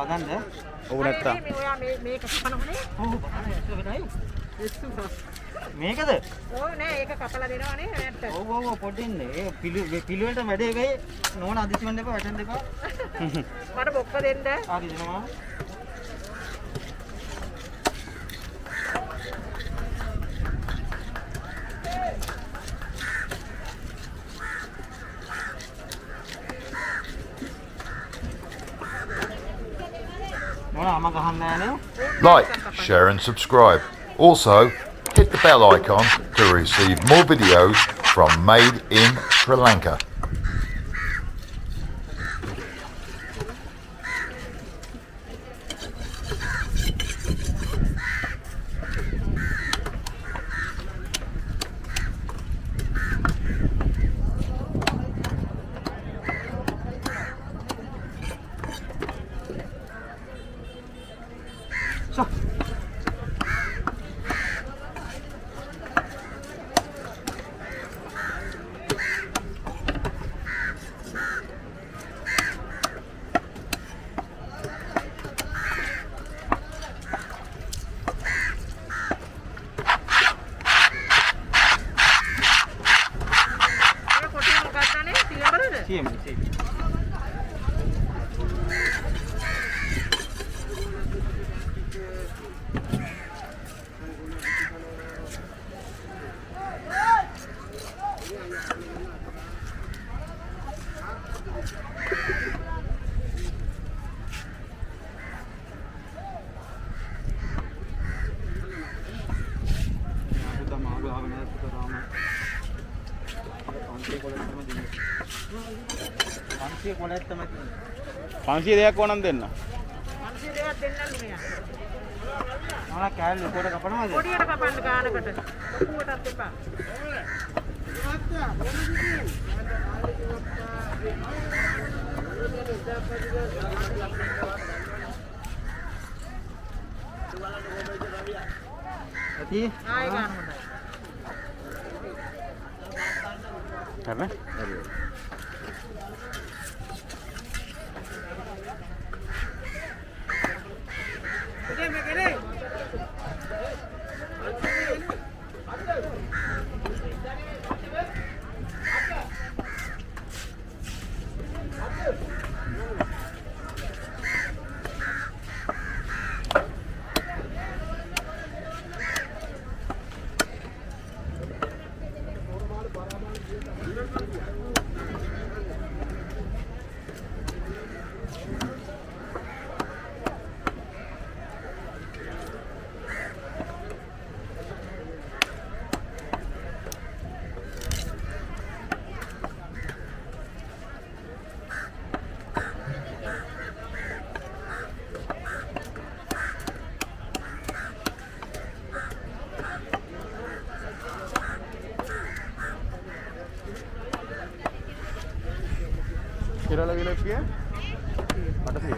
හදන්න ඔව් නැත්තම් මේ ඔයා මේක කපනවනේ. ඔව් මේකද ඕ නෑ ඒක කපලා දෙනවනේ නැත්ත. ඔව් ඔව් පොඩ්ඩින් ඒ පිළිවෙලට වැඩේ වෙයි නෝන අදිසි වෙන්න එපා වැටෙන්න එපා මට බොක්ක දෙන්න. ආදි දෙනවා නෝන අම ගහන්න නෑනේ Like, share and subscribe. Also, hit the bell icon to receive more videos from Made in Sri Lanka. So. CM. පන්සිය දෙයක් ඕනම් දෙන්න. 500 දෙයක් දෙන්නලු මෙයා. නෝන කෑල්ල උඩට කපනවද පොඩියට කපන්න ගානකට. ලොකුවටත් එපා. ඇති ආයෙ ගන්න හොඳයි. හරි. Kira lagi lagi ya? Ada sih.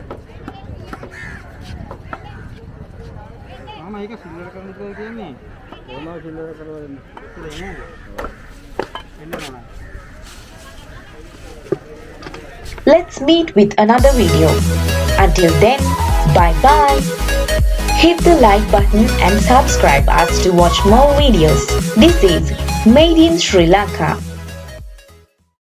මාම ඒක සිල්වර කරන්න කියලා කියන්නේ ඕනවා සිල්වර කරලා දෙන්න. ඒක එන්නේ එන්න නෝන Let's meet with another video. Until then, bye bye. Hit the like button and subscribe us to watch more videos. This is Made in Sri Lanka.